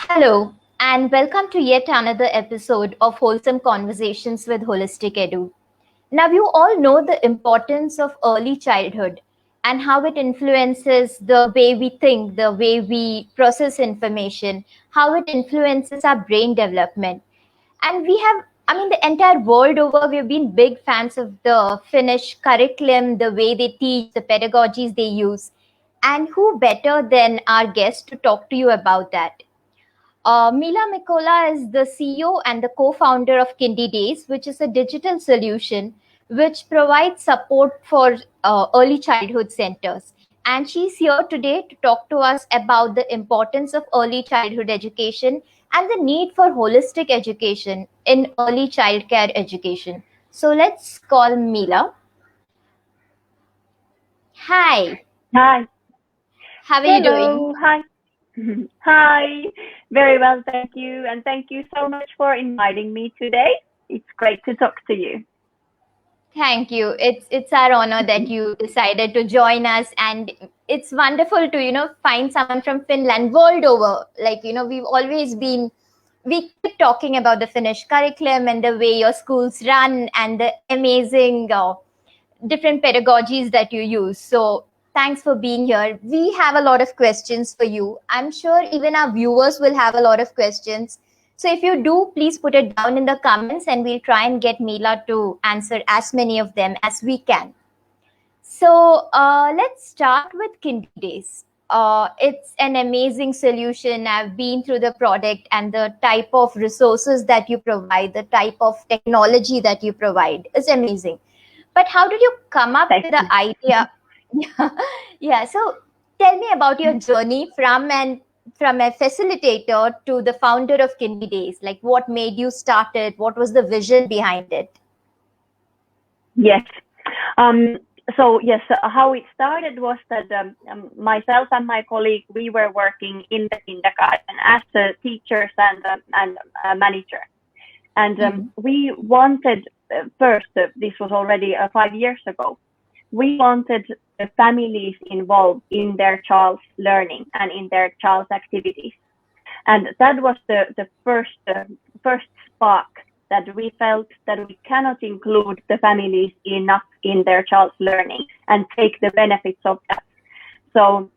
Hello, and welcome to yet another episode of Wholesome Conversations with HOLISTICEDU. Now, you all know the importance of early childhood and how it influences the way we think, the way we process information, how it influences our brain development. And the entire world over, we've been big fans of the Finnish curriculum, the way they teach, the pedagogies they use. And who better than our guest to talk to you about that? Milla Mikkola is the CEO and the co-founder of Kindiedays, which is a digital solution which provides support for early childhood centers. And she's here today to talk to us about the importance of early childhood education and the need for holistic education in early childcare education. So let's call Milla. Hi, Hi. how are you doing? Hello. Hi. Hi. Very well, thank you. And thank you so much for inviting me today. It's great to talk to you. Thank you. It's our honor that you decided to join us, and it's wonderful to find someone from Finland world over. We've always been we keep talking about the Finnish curriculum and the way your schools run and the amazing different pedagogies that you use. So thanks for being here. We have a lot of questions for you. I'm sure even our viewers will have a lot of questions. So if you do, please put it down in the comments and we'll try and get Milla to answer as many of them as we can. So let's start with Kindiedays. It's an amazing solution. I've been through the product and the type of resources that you provide, the type of technology that you provide is amazing. But how did you come up with the idea? Yeah. So tell me about your journey from a facilitator to the founder of Kindiedays. Like, what made you start it? What was the vision behind it? Yes. So yes, how it started was that myself and my colleague, we were working in the kindergarten as teachers and manager. And we wanted, first, this was already 5 years ago, we wanted the families involved in their child's learning and in their child's activities. And that was the first spark that we felt that we cannot include the families enough in their child's learning and take the benefits of that. So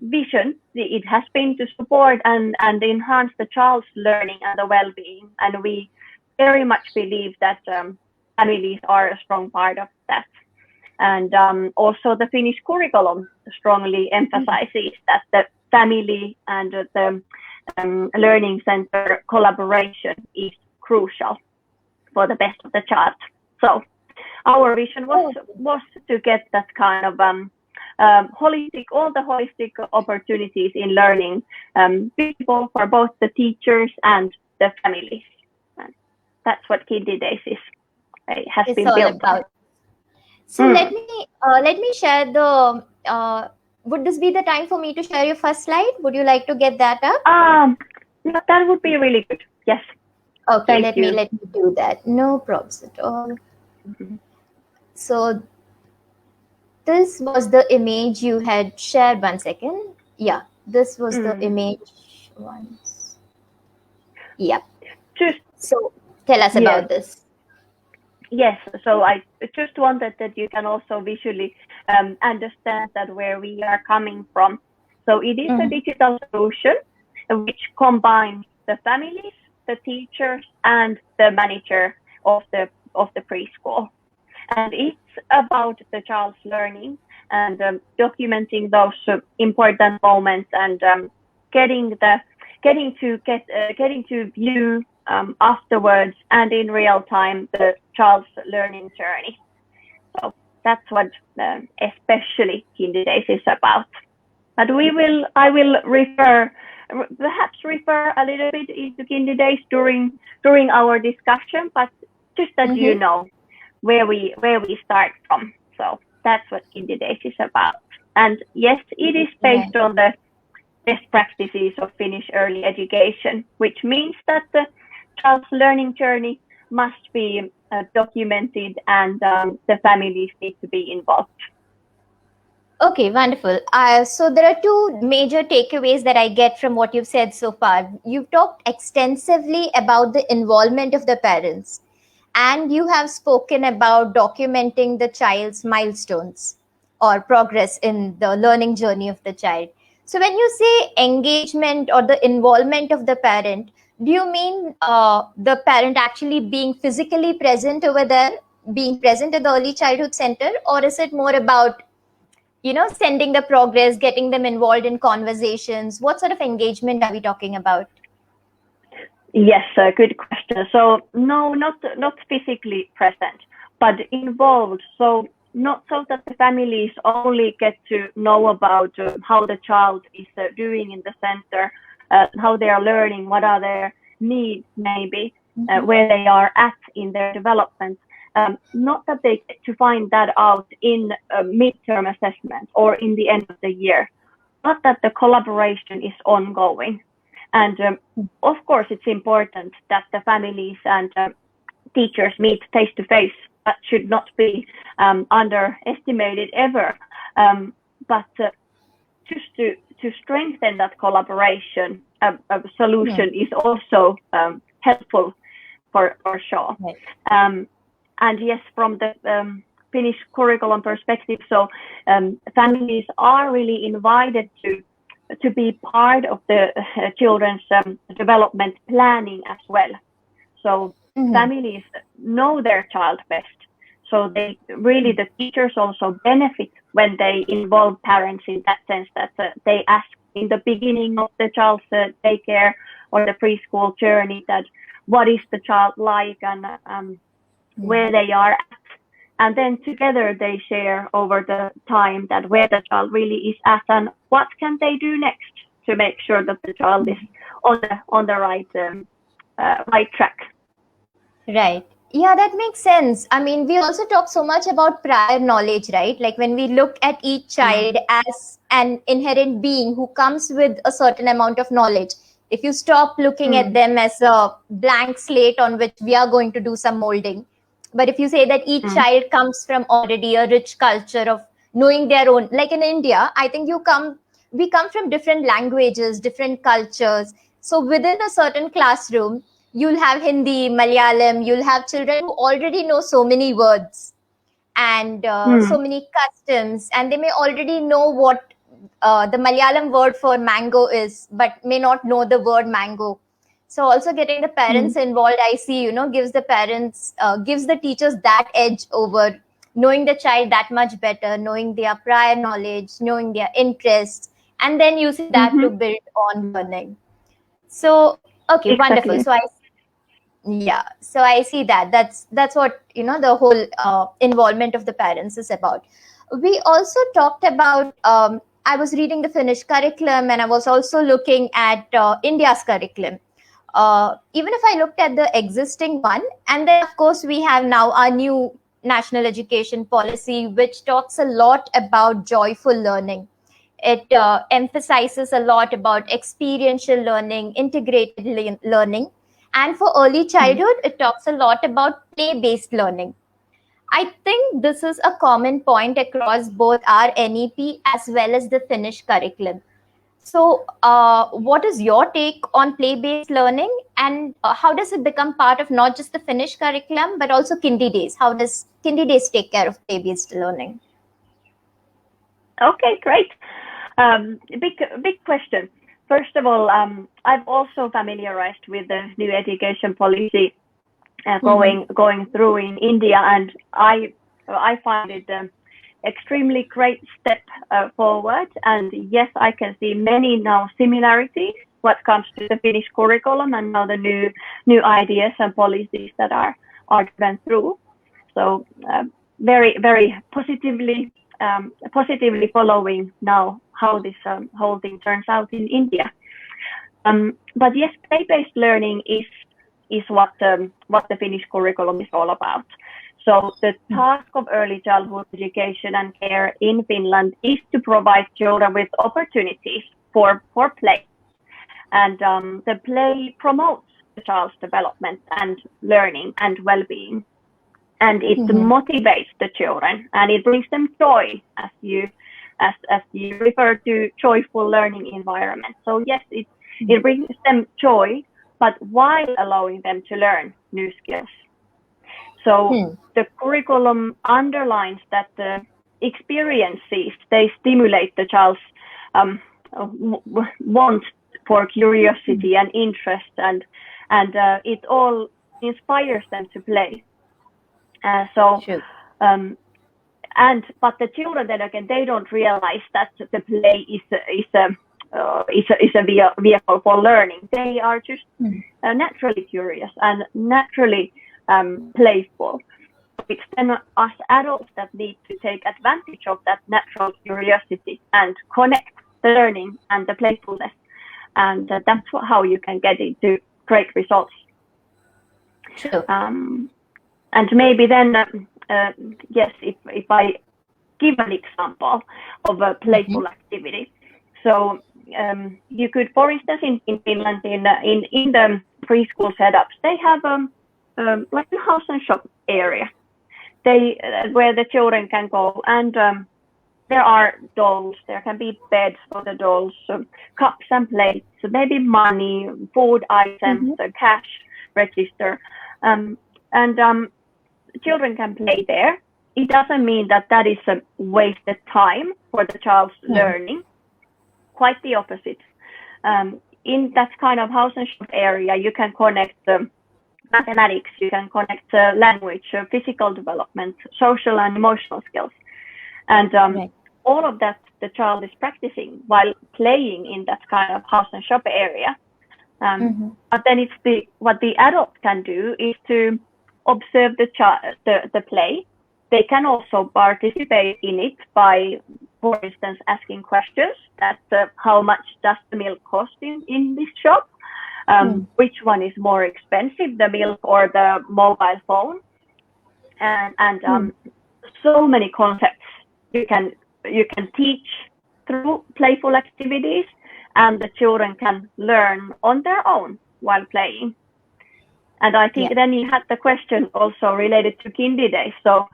vision, it has been to support and enhance the child's learning and the well-being. And we very much believe that families are a strong part of that. And also the Finnish curriculum strongly emphasizes that the family and the learning center collaboration is crucial for the best of the child. So our vision was to get that kind of all the holistic opportunities in learning visible for both the teachers and the families. And that's what Kindiedays has It's been all built about. So let me share the. Would this be the time for me to share your first slide? Would you like to get that up? That would be really good. Yes. Okay, let me do that. No problems at all. So this was the image you had shared. 1 second. Yeah, this was the image once. Yep. So tell us about this. Yes, so I just wanted that you can also visually understand that where we are coming from. So it is a digital solution which combines the families, the teachers, and the manager of the preschool. And it's about the child's learning and documenting those important moments and getting to view afterwards and in real time the child's learning journey. So that's what especially Kindiedays is about. But I will perhaps refer a little bit into Kindiedays during our discussion, but just that you know where we start from. So that's what Kindiedays is about. And yes, it is based on the best practices of Finnish early education, which means that the child's learning journey must be documented and the families need to be involved. Okay, wonderful. So there are two major takeaways that I get from what you've said so far. You've talked extensively about the involvement of the parents, and you have spoken about documenting the child's milestones or progress in the learning journey of the child. So when you say engagement or the involvement of the parent, do you mean the parent actually being physically present over there, being present at the early childhood center, or is it more about sending the progress, getting them involved in conversations? What sort of engagement are we talking about? Yes, good question. So no, not physically present, but involved. So not so that the families only get to know about how the child is doing in the center, how they are learning, what are their needs, maybe where they are at in their development. Not that they get to find that out in a midterm assessment or in the end of the year, but that the collaboration is ongoing. And of course, it's important that the families and teachers meet face to face. That should not be underestimated ever. But just to strengthen that collaboration, a solution is also helpful for sure. Right. And yes, from the Finnish curriculum perspective, so families are really invited to be part of the children's development planning as well. So families know their child best. So they really, the teachers also benefit when they involve parents in that sense that they ask in the beginning of the child's daycare or the preschool journey that what is the child like and where they are at. And then together they share over the time that where the child really is at and what can they do next to make sure that the child is on the right track. Right. Yeah, that makes sense. I mean, we also talk so much about prior knowledge, right? Like when we look at each child as an inherent being who comes with a certain amount of knowledge, if you stop looking at them as a blank slate on which we are going to do some molding, but if you say that each child comes from already a rich culture of knowing their own, like in India, I think we come from different languages, different cultures. So within a certain classroom, you'll have Hindi, Malayalam, you'll have children who already know so many words and so many customs, and they may already know what the Malayalam word for mango is, but may not know the word mango. So also getting the parents involved, I see, gives the parents, gives the teachers that edge over knowing the child that much better, knowing their prior knowledge, knowing their interests, and then using that to build on learning. So, okay, wonderful. Exactly. So I see that. That's what the whole involvement of the parents is about. We also talked about. I was reading the Finnish curriculum, and I was also looking at India's curriculum. Even if I looked at the existing one, and then of course we have now our new national education policy, which talks a lot about joyful learning. It emphasizes a lot about experiential learning, integrated learning. And for early childhood, it talks a lot about play-based learning. I think this is a common point across both our NEP as well as the Finnish curriculum. So, what is your take on play-based learning, and how does it become part of not just the Finnish curriculum but also Kindiedays? How does Kindiedays take care of play-based learning? Okay, great. Big question. First of all, I've also familiarized with the new education policy going through in India, and I find it extremely great step forward. And yes, I can see many now similarities when it comes to the Finnish curriculum and now the new ideas and policies that are driven through. So very positively following now how this whole thing turns out in India. But yes, play-based learning is what the Finnish curriculum is all about. So the task of early childhood education and care in Finland is to provide children with opportunities for play. And the play promotes the child's development and learning and well-being. And it motivates the children and it brings them joy, as you as you refer to joyful learning environment. So yes, it brings them joy, but while allowing them to learn new skills. So the curriculum underlines that the experiences, they stimulate the child's want for curiosity and interest, and it all inspires them to play. But the children then again, they don't realize that the play is a vehicle for learning. They are just naturally curious and naturally playful. It's then us adults that need to take advantage of that natural curiosity and connect the learning and the playfulness, and that's how you can get into great results. Sure. And maybe then, yes, if I give an example of a playful activity. So you could, for instance, in Finland, in the preschool setups, they have like a house and shop area. Where the children can go, and there are dolls. There can be beds for the dolls, cups and plates, maybe money, food items, a cash register, and children can play there. It doesn't mean that is a wasted time for the child's learning. Quite the opposite. In that kind of house and shop area, you can connect mathematics, you can connect language, physical development, social and emotional skills. And all of that the child is practicing while playing in that kind of house and shop area. But then what the adult can do is to observe the play. They can also participate in it by, for instance, asking questions. That's how much does the milk cost in this shop? Which one is more expensive, the milk or the mobile phone? And so many concepts you can teach through playful activities, and the children can learn on their own while playing. And I think then you had the question also related to Kindiedays. So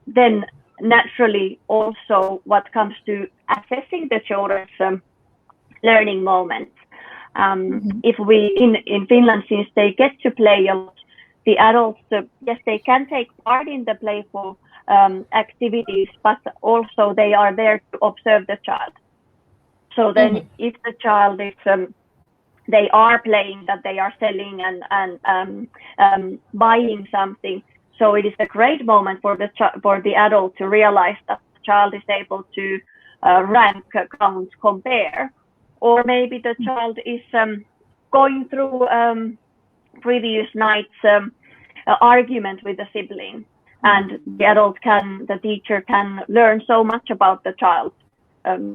then naturally also what comes to assessing the children's learning moments. If we in Finland, since they get to play a lot, the adults, yes, they can take part in the playful activities, but also they are there to observe the child. So then if the child is, they are playing, that they are selling and buying something, so it is a great moment for the adult to realize that the child is able to rank, count, compare. Or maybe the child is going through previous night's argument with the sibling, and the teacher can learn so much about the child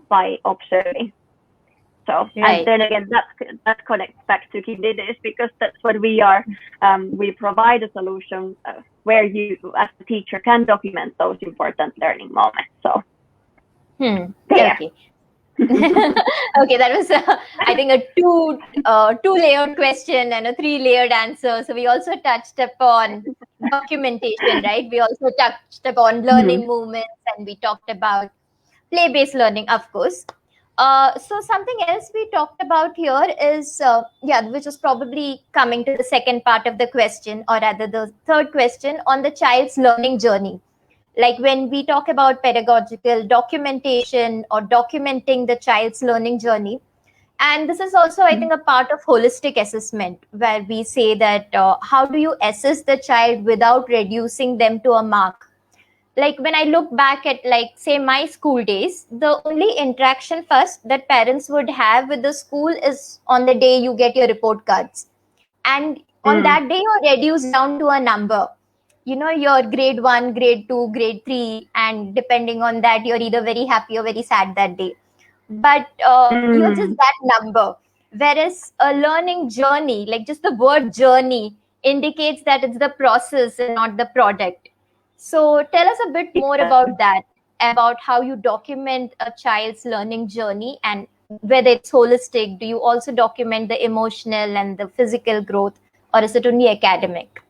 by observing. So, and then again, that connects back to Kindiedays, because that's what we are. We provide a solution where you, as a teacher, can document those important learning moments. So, okay. Okay, that was I think a two-layered question and a three-layered answer. So we also touched upon documentation, right? We also touched upon learning movements, and we talked about play-based learning, of course. So something else we talked about here is, which is probably coming to the second part of the question, or rather the third question, on the child's learning journey. Like when we talk about pedagogical documentation or documenting the child's learning journey. And this is also, I think, a part of holistic assessment, where we say that how do you assess the child without reducing them to a mark? Like when I look back at, like, say, my school days, the only interaction first that parents would have with the school is on the day you get your report cards. And on that day, you're reduced down to a number. You know, your grade 1, grade 2, grade 3, and depending on that, you're either very happy or very sad that day. But you're just that number. Whereas a learning journey, like just the word journey, indicates that it's the process and not the product. So tell us a bit more about that, about how you document a child's learning journey, and whether it's holistic. Do you also document the emotional and the physical growth, or is it only academic?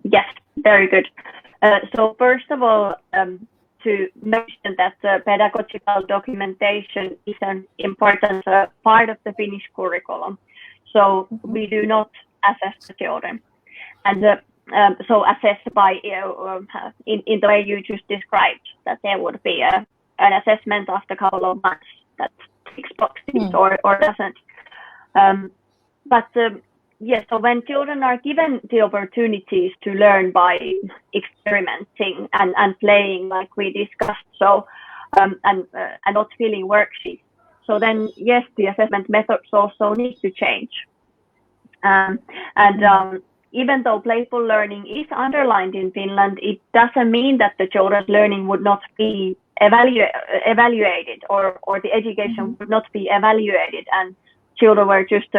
Yes, very good. So first of all, to mention that pedagogical documentation is an important part of the Finnish curriculum. So we do not assess the children, and so assess by in the way you just described, that there would be an assessment after a couple of months that ticks boxes or doesn't. But yes, so when children are given the opportunities to learn by experimenting and playing, like we discussed, so and not filling worksheets, so then yes, the assessment methods also need to change. Even though playful learning is underlined in Finland, it doesn't mean that the children's learning would not be evaluated or the education would not be evaluated, and children were just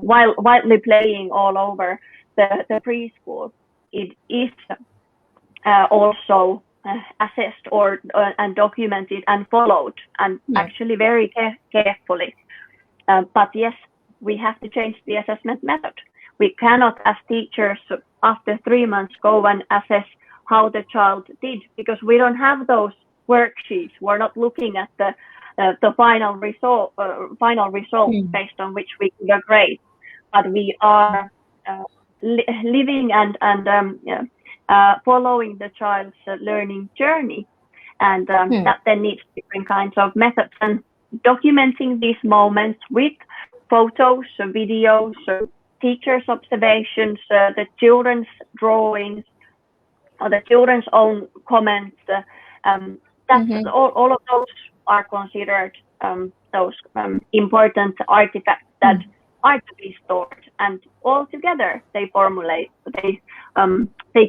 wildly playing all over the preschool. It is also assessed and documented and followed, and actually very carefully. But yes, we have to change the assessment method. We cannot, as teachers, after 3 months go and assess how the child did, because we don't have those worksheets. We're not looking at the final result based on which we give a grade, but we are living and following the child's learning journey, and that then needs different kinds of methods, and documenting these moments with photos, videos, teachers' observations, the children's drawings, or the children's own comments. All of those are considered those important artifacts that are to be stored, and all together they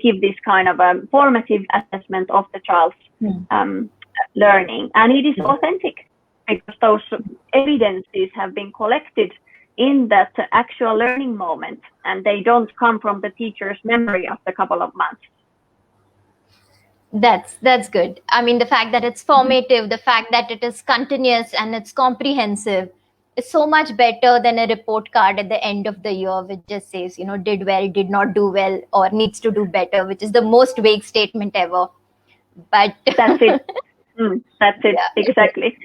give this kind of formative assessment of the child's learning, and it is authentic because those evidences have been collected in that actual learning moment, and they don't come from the teacher's memory after a couple of months. That's good. I mean, the fact that it's formative, the fact that it is continuous and it's comprehensive is so much better than a report card at the end of the year, which just says, did well, did not do well, or needs to do better, which is the most vague statement ever. But that's it. That's it, exactly.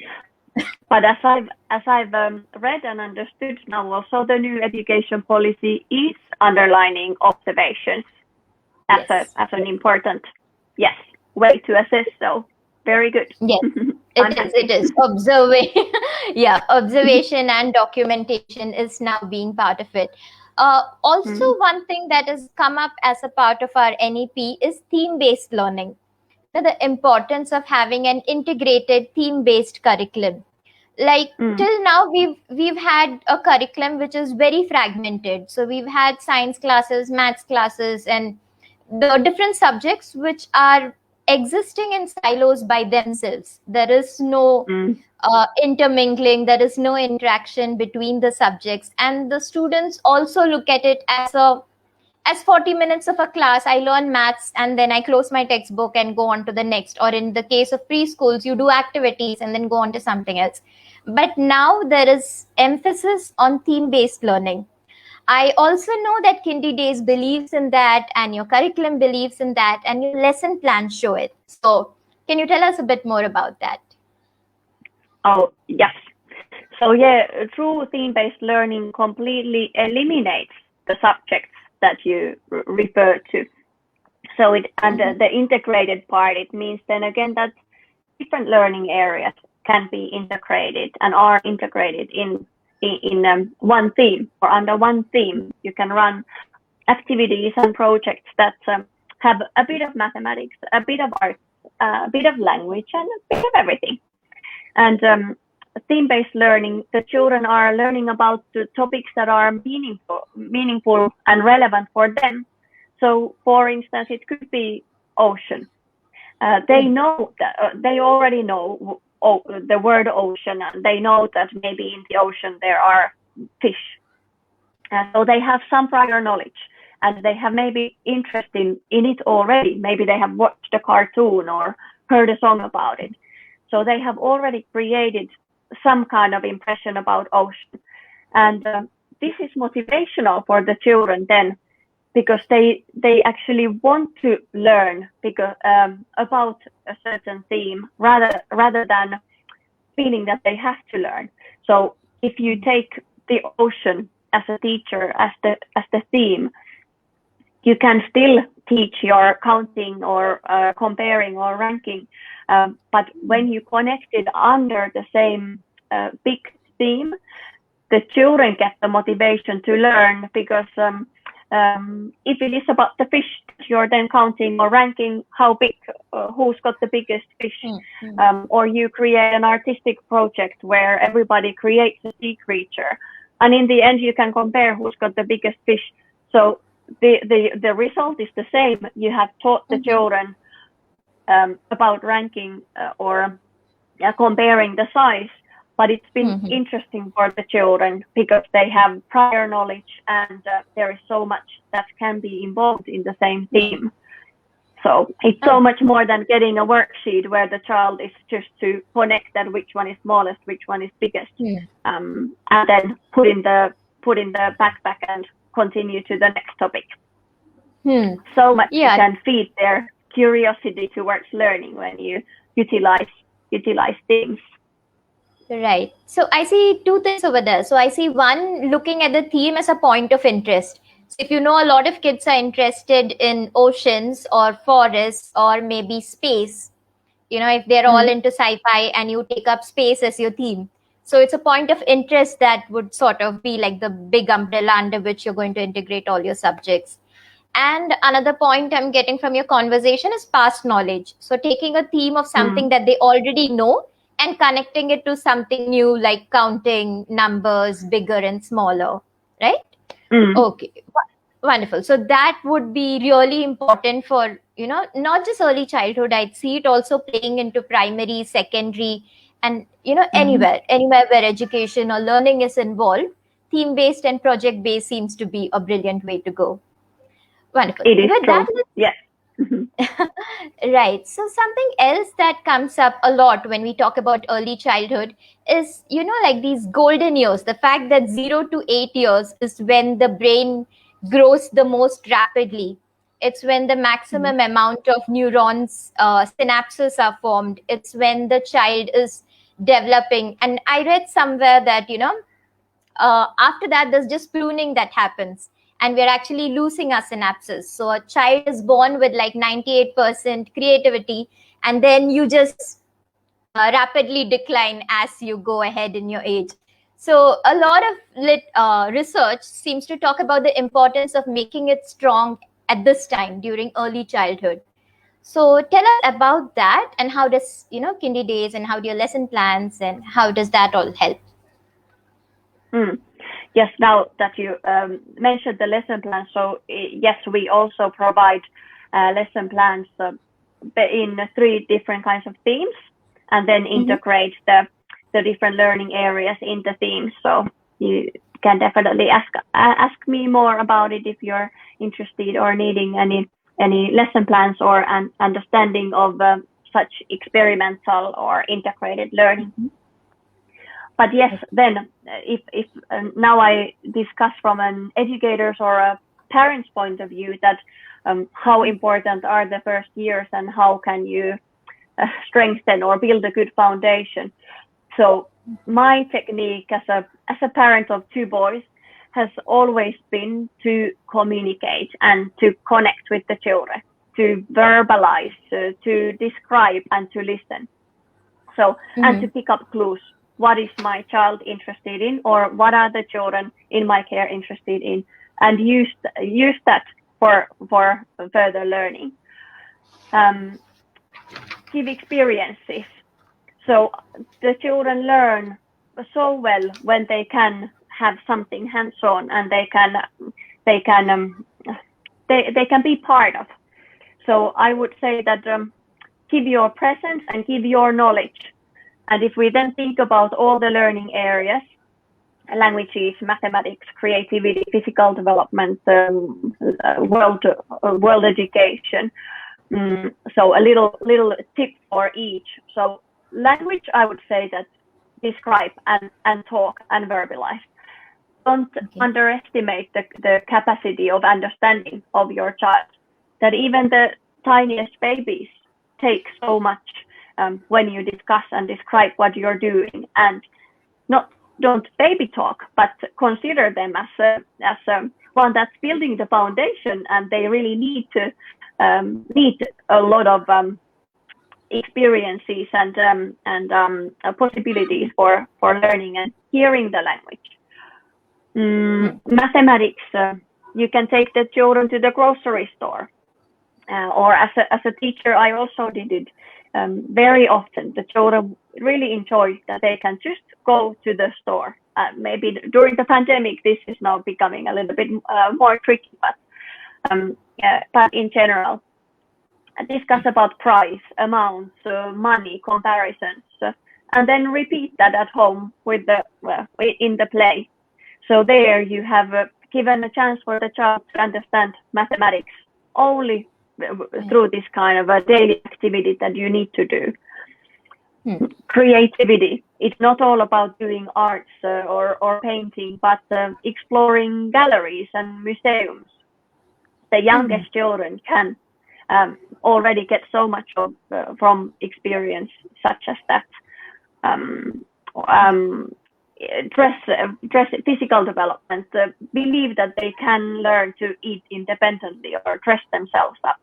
But as I've read and understood now, also the new education policy is underlining observations as an important way to assess. So very good. Yes, it is. Observation and documentation is now being part of it. Also, one thing that has come up as a part of our NEP is theme-based learning. The importance of having an integrated theme-based curriculum. Like till now, we've had a curriculum which is very fragmented. So we've had science classes, maths classes, and the different subjects which are existing in silos by themselves. There is no intermingling, there is no interaction between the subjects, and the students also look at it as 40 minutes of a class. I learn maths and then I close my textbook and go on to the next. Or in the case of preschools, you do activities and then go on to something else. But now there is emphasis on theme-based learning. I also know that Kindiedays believes in that, and your curriculum believes in that, and your lesson plans show it. So can you tell us a bit more about that? Oh, yes. So true theme-based learning completely eliminates the subjects that you refer to. So the integrated part, it means then again that different learning areas can be integrated and are integrated in one theme, or under one theme. You can run activities and projects that have a bit of mathematics, a bit of art, a bit of language, and a bit of everything. And theme-based learning, the children are learning about the topics that are meaningful and relevant for them. So, for instance, it could be ocean. They know that they already know the word ocean, and they know that maybe in the ocean there are fish. So they have some prior knowledge, and they have maybe interest in it already. Maybe they have watched a cartoon or heard a song about it. So they have already created some kind of impression about ocean. And this is motivational for the children then because they actually want to learn because about a certain theme rather than feeling that they have to learn. So if you take the ocean as a teacher, as the theme, you can still teach your counting or comparing or ranking, but when you connect it under the same big theme, the children get the motivation to learn, because if it is about the fish, you're then counting or ranking how big, who's got the biggest fish, or you create an artistic project where everybody creates a sea creature, and in the end you can compare who's got the biggest fish. So the result is the same. You have taught the children about ranking or comparing the size, but it's been interesting for the children because they have prior knowledge, and there is so much that can be involved in the same theme. So it's so much more than getting a worksheet where the child is just to connect that which one is smallest, which one is biggest, and then put in the backpack and continue to the next topic. So much you can feed their curiosity towards learning when you utilize themes. Right. So I see two things over there. So I see one, looking at the theme as a point of interest. So if you know, a lot of kids are interested in oceans or forests or maybe space, you know, if they're all into sci-fi and you take up space as your theme. So it's a point of interest that would sort of be like the big umbrella under which you're going to integrate all your subjects. And another point I'm getting from your conversation is past knowledge. So taking a theme of something that they already know and connecting it to something new, like counting numbers, bigger and smaller, right? Okay, wonderful. So that would be really important for, you know, not just early childhood. I'd see it also playing into primary, secondary, and, you know, anywhere where education or learning is involved. Theme-based and project-based seems to be a brilliant way to go. Wonderful. It is true. Yes. Right. So something else that comes up a lot when we talk about early childhood is, you know, like these golden years, the fact that 0 to 8 years is when the brain grows the most rapidly. It's when the maximum amount of neurons, synapses are formed. It's when the child is developing. And I read somewhere that, you know, after that, there's just pruning that happens. And we're actually losing our synapses. So a child is born with like 98% creativity, and then you just rapidly decline as you go ahead in your age. So a lot of research seems to talk about the importance of making it strong at this time during early childhood. So tell us about that, and how does, you know, Kindiedays and how do your lesson plans and how does that all help? Yes, now that you mentioned the lesson plan, so yes, we also provide lesson plans in 3 different kinds of themes, and then integrate the different learning areas in the themes. So you can definitely ask me more about it if you're interested or needing any lesson plans or an understanding of such experimental or integrated learning. But yes, then if now I discuss from an educator's or a parent's point of view that how important are the first years and how can you strengthen or build a good foundation. So my technique as a parent of 2 boys has always been to communicate and to connect with the children, to verbalize, to describe and to listen. So, and to pick up clues. What is my child interested in, or what are the children in my care interested in, and use that for further learning. Give experiences. So the children learn so well when they can have something hands-on, and they can be part of. So I would say that give your presence and give your knowledge. And if we then think about all the learning areas, languages, mathematics, creativity, physical development, world education, so a little tip for each. So language, I would say that describe and talk and verbalize. don't underestimate the capacity of understanding of your child. That even the tiniest babies take so much when you discuss and describe what you're doing, and don't baby talk, but consider them as one that's building the foundation, and they really need a lot of experiences and possibilities for learning and hearing the language. Mathematics, you can take the children to the grocery store, or as a teacher, I also did it very often. The children really enjoy that they can just go to the store. Maybe during the pandemic, this is now becoming a little bit more tricky, but in general, discuss about price, amounts, money, comparisons, and then repeat that at home in the play. So there you have given a chance for the child to understand mathematics only through this kind of a daily activity that you need to do. Creativity. It's not all about doing arts or painting, but exploring galleries and museums. The youngest children can already get so much from experience such as that. Dress physical development, believe that they can learn to eat independently or dress themselves up.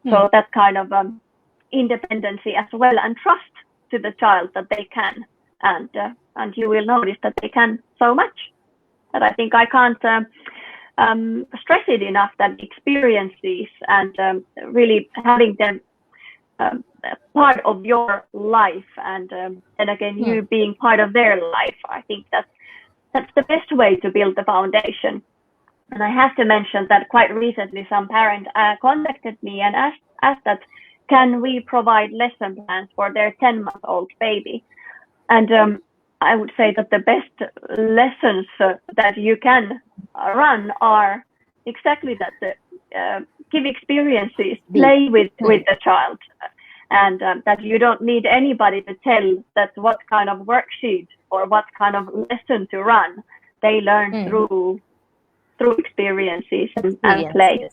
So that kind of independency as well, and trust to the child that they can, and you will notice that they can so much. But I think I can't stress it enough that experiences and really having them part of your life, and again you being part of their life, I think that's the best way to build the foundation. And I have to mention that quite recently some parent contacted me and asked that can we provide lesson plans for their 10-month-old baby. And I would say that the best lessons that you can run are exactly that, give experiences, play with the child, and that you don't need anybody to tell that what kind of worksheet or what kind of lesson to run. They learn through experiences and play.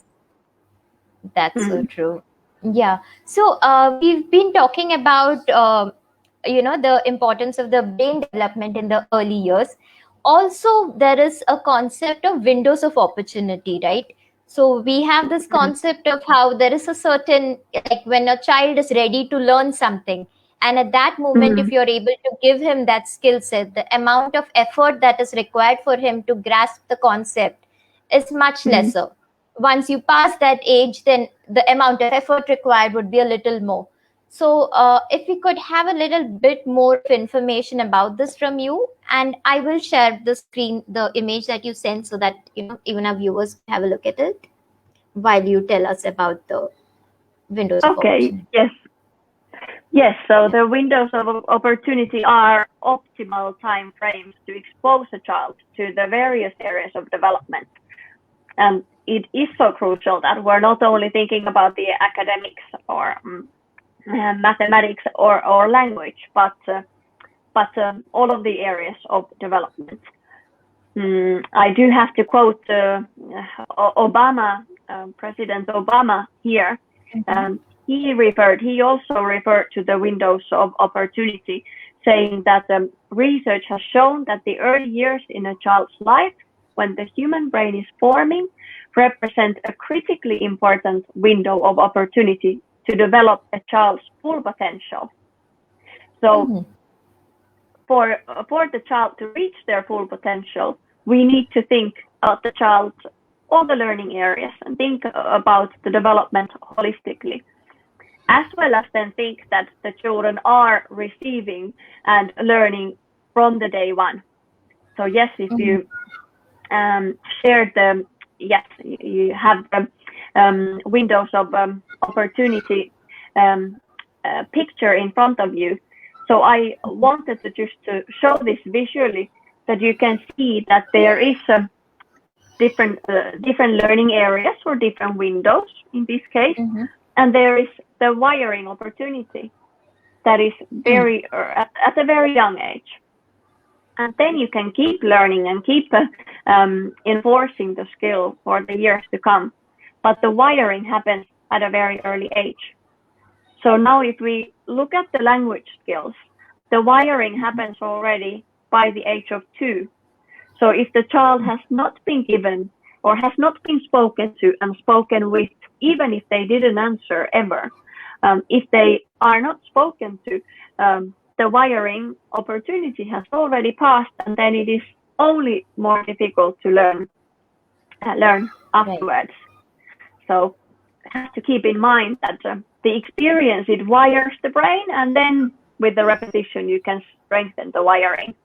That's so true. Yeah. So we've been talking about the importance of the brain development in the early years. Also, there is a concept of windows of opportunity, right? So we have this concept of how there is a certain, like when a child is ready to learn something, and at that moment, if you're able to give him that skill set, the amount of effort that is required for him to grasp the concept is much lesser. Once you pass that age, then the amount of effort required would be a little more. So if we could have a little bit more of information about this from you, and I will share the screen, the image that you sent, so that even our viewers can have a look at it while you tell us about the windows of opportunity. Yes. So the windows of opportunity are optimal time frames to expose a child to the various areas of development. And it is so crucial that we're not only thinking about the academics or mathematics or language, but all of the areas of development. I do have to quote Obama, President Obama here. He also referred to the windows of opportunity, saying that research has shown that the early years in a child's life, when the human brain is forming, represent a critically important window of opportunity to develop a child's full potential. So for the child to reach their full potential, we need to think about the child's all the learning areas and think about the development holistically, as well as then think that the children are receiving and learning from the day one. So yes, if you share you have the windows of opportunity picture in front of you. So I wanted to just to show this visually, that you can see that there is different learning areas or different windows in this case, and there is the wiring opportunity that is very at a very young age. And then you can keep learning and keep enforcing the skill for the years to come. But the wiring happens at a very early age. So now if we look at the language skills, the wiring happens already by the age of 2. So if the child has not been given or has not been spoken to and spoken with, even if they didn't answer ever, if they are not spoken to, the wiring opportunity has already passed, and then it is only more difficult to learn afterwards. Right. So have to keep in mind that the experience, it wires the brain, and then with the repetition you can strengthen the wiring.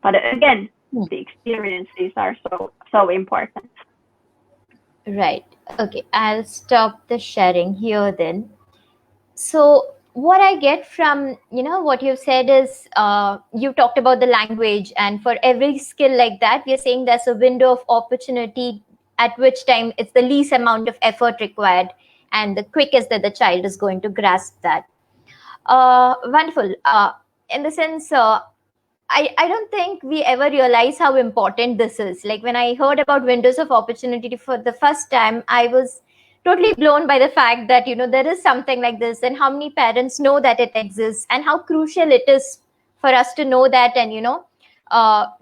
But again, the experiences are so important. Right. Okay, I'll stop the sharing here then. So what I get from what you've said is you talked about the language, and for every skill like that, we're saying there's a window of opportunity at which time it's the least amount of effort required and the quickest that the child is going to grasp that. Wonderful. In the sense, I don't think we ever realize how important this is. Like when I heard about windows of opportunity for the first time, I was totally blown by the fact that, there is something like this, and how many parents know that it exists, and how crucial it is for us to know that and,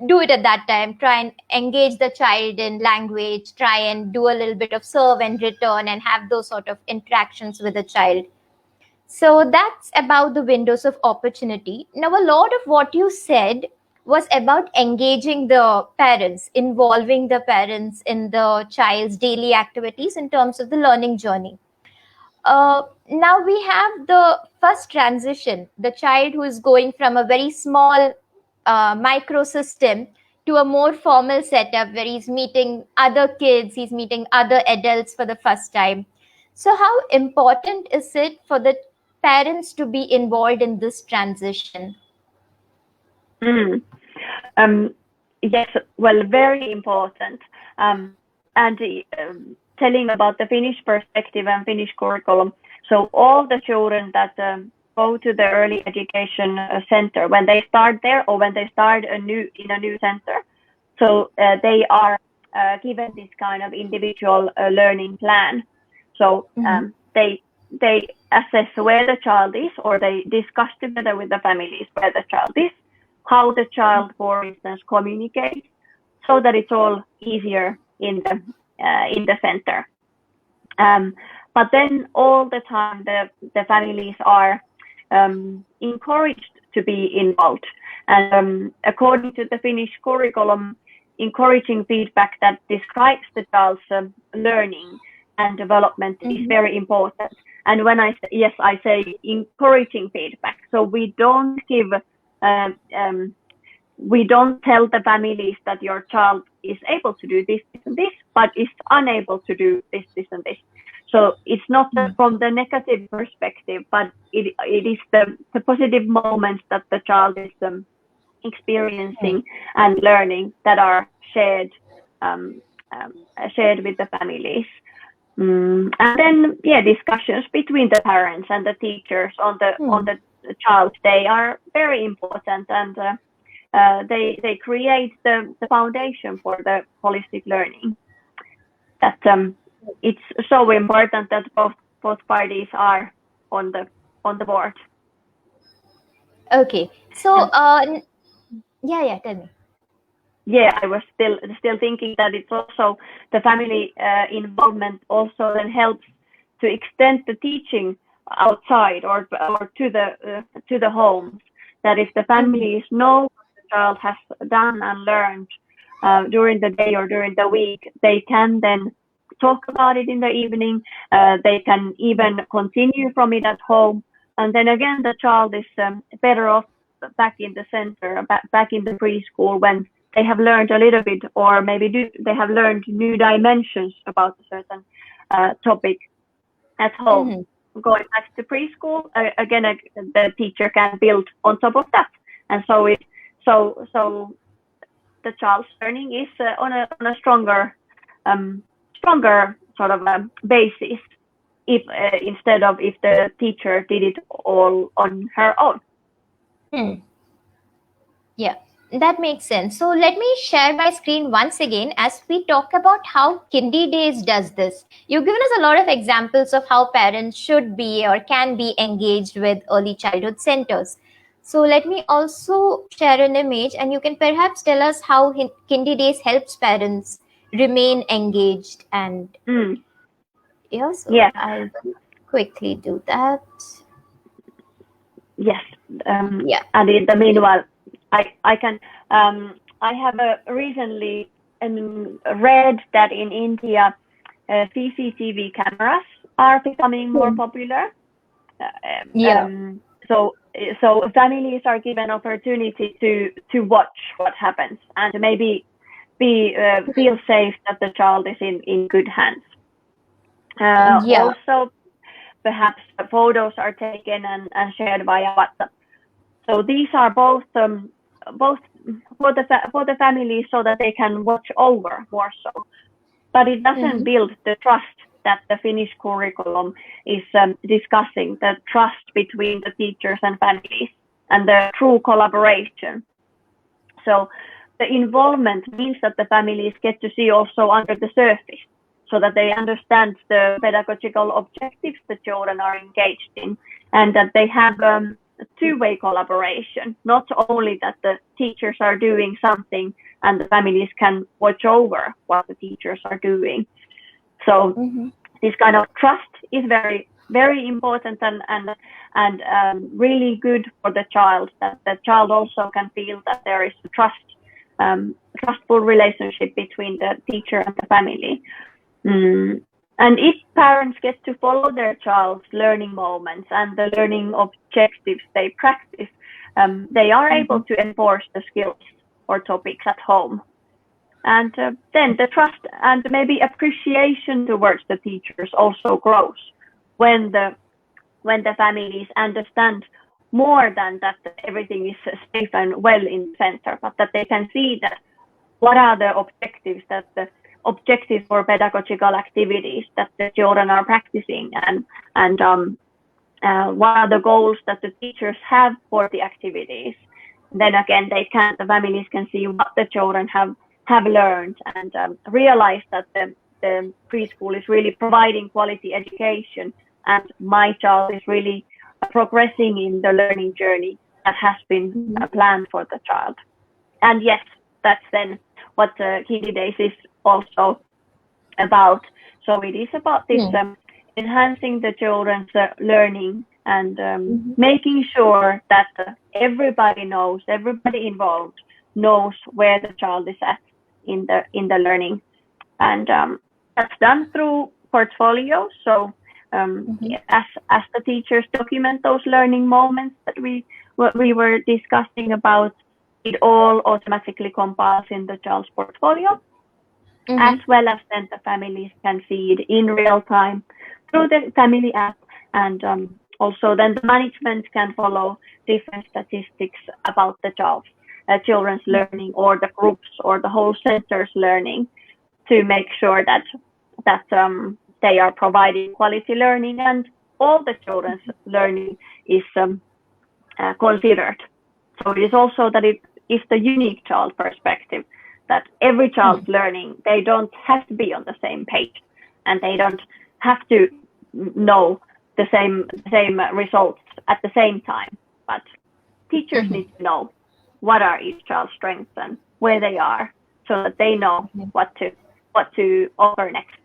do it at that time. Try and engage the child in language, try and do a little bit of serve and return and have those sort of interactions with the child. So that's about the windows of opportunity. Now, a lot of what you said was about engaging the parents, involving the parents in the child's daily activities in terms of the learning journey. Now we have the first transition, the child who is going from a very small microsystem to a more formal setup where he's meeting other kids, he's meeting other adults for the first time. So how important is it for the parents to be involved in this transition? Yes, well, very important. And telling about the Finnish perspective and Finnish curriculum. So all the children that go to the early education center, when they start there or when they start in a new center, so they are given this kind of individual learning plan. So they assess where the child is, or they discuss together with the families where the child is, how the child, for instance, communicates, so that it's all easier in the center. But then all the time the families are encouraged to be involved. And according to the Finnish curriculum, encouraging feedback that describes the child's learning and development is very important. And when I say encouraging feedback. So we don't give, we don't tell the families that your child is able to do this, this, and this, but is unable to do this, this, and this. So it's not from the negative perspective, but it is the positive moments that the child is experiencing and learning that are shared with the families. And then discussions between the parents and the teachers on the child, they are very important, and they create the foundation for the holistic learning. That it's so important that both parties are on the board. Okay, so tell me. Yeah, I was still thinking that it's also the family involvement also then helps to extend the teaching outside or to the homes. That if the families know what the child has done and learned during the day or during the week, they can then talk about it in the evening. They can even continue from it at home, and then again the child is better off back in the center, back in the preschool, when they have learned a little bit, or maybe they have learned new dimensions about a certain topic at home. Going back to preschool, again, the teacher can build on top of that, and so the child's learning is on a stronger sort of basis, if instead of if the teacher did it all on her own. Yeah. That makes sense. So let me share my screen once again as we talk about how Kindiedays does this. You've given us a lot of examples of how parents should be or can be engaged with early childhood centers. So let me also share an image, and you can perhaps tell us how Kindiedays helps parents remain engaged. And Mm, yeah, so yes, I'll quickly do that. yes. Yeah. And in the meanwhile, I can I have recently read that in India, CCTV cameras are becoming more popular. Yeah. So families are given opportunity to watch what happens and maybe be feel safe that the child is in good hands. Yeah. Also, perhaps photos are taken and shared via WhatsApp. So these are both for the families so that they can watch over more so, but it doesn't Mm-hmm. build the trust that the Finnish curriculum is discussing, the trust between the teachers and families and the true collaboration. So the involvement means that the families get to see also under the surface so that they understand the pedagogical objectives the children are engaged in and that they have two-way collaboration, not only that the teachers are doing something and the families can watch over what the teachers are doing. So Mm-hmm. this kind of trust is very, very important really good for the child, that the child also can feel that there is a trustful relationship between the teacher and the family. Mm. And if parents get to follow their child's learning moments and the learning objectives they practice, they are able to enforce the skills or topics at home. And then the trust and maybe appreciation towards the teachers also grows when the families understand more than that everything is safe and well in the center, but that they can see that what are the objectives, that the objectives for pedagogical activities that the children are practicing, and what are the goals that the teachers have for the activities. Then again, the families can see what the children have learned and realize that the preschool is really providing quality education and my child is really progressing in the learning journey that has been planned for the child. And yes, that's then what Kindiedays is also about. So it is about this enhancing the children's learning and making sure that everybody knows, everybody involved knows where the child is at in the learning, and that's done through portfolios. So as the teachers document those learning moments that we were discussing about, it all automatically compiles in the child's portfolio, as well as then the families can see it in real time through the family app, and also then the management can follow different statistics about the children's learning or the groups or the whole center's learning to make sure that they are providing quality learning and all the children's learning is considered. So it is also that it is the unique child perspective, that every child's learning, they don't have to be on the same page and they don't have to know the same results at the same time. But teachers need to know what are each child's strengths and where they are so that they know what to offer next.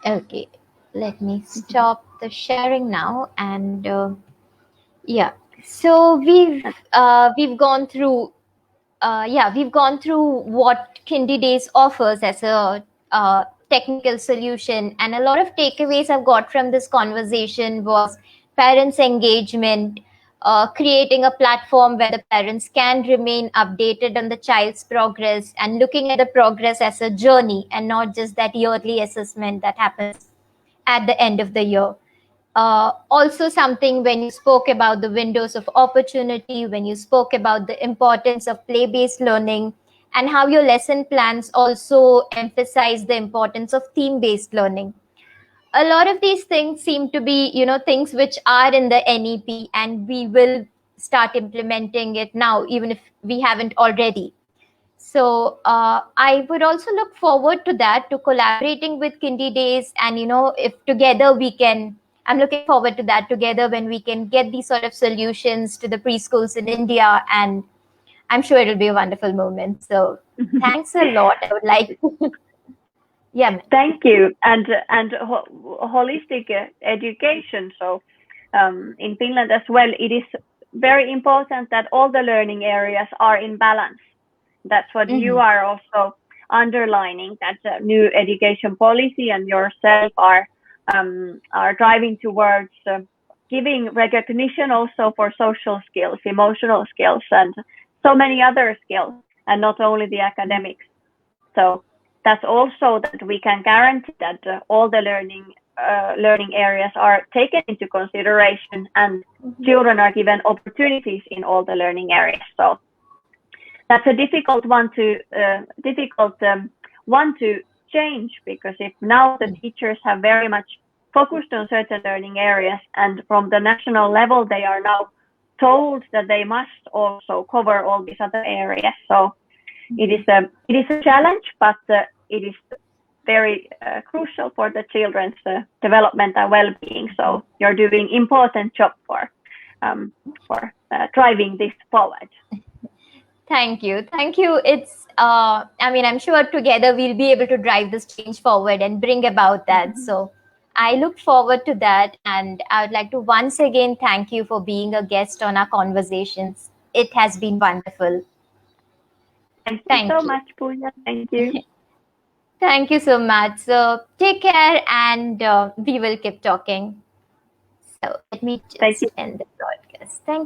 Okay, let me stop the sharing now. And yeah, so we've gone through we've gone through what Kindiedays offers as a technical solution, and a lot of takeaways I've got from this conversation was parents' engagement, creating a platform where the parents can remain updated on the child's progress, and looking at the progress as a journey and not just that yearly assessment that happens at the end of the year. Also, something when you spoke about the windows of opportunity, when you spoke about the importance of play based learning, and how your lesson plans also emphasize the importance of theme based learning. A lot of these things seem to be, things which are in the NEP, and we will start implementing it now, even if we haven't already. So I would also look forward to that, to collaborating with Kindiedays, and if together we can. I'm looking forward to that together when we can get these sort of solutions to the preschools in India, and I'm sure it'll be a wonderful moment. So thanks a lot. I would like to, yeah. Thank you. And holistic education. So in Finland as well, it is very important that all the learning areas are in balance. That's what you are also underlining, that the new education policy and yourself are driving towards giving recognition also for social skills, emotional skills, and so many other skills, and not only the academics. So that's also that we can guarantee that all the learning areas are taken into consideration, and children are given opportunities in all the learning areas. So that's a difficult one to change, because if now the teachers have very much focused on certain learning areas, and from the national level they are now told that they must also cover all these other areas. So it is a challenge, but it is very crucial for the children's development and well-being. So you're doing important job for driving this forward. Thank you. It's I'm sure together we'll be able to drive this change forward and bring about that. So I look forward to that, and I would like to once again thank you for being a guest on our conversations. It has been wonderful. Thank you so much, Pooja. Thank you. Thank you so much. So take care, and we will keep talking. So let me just end the broadcast. Thank you.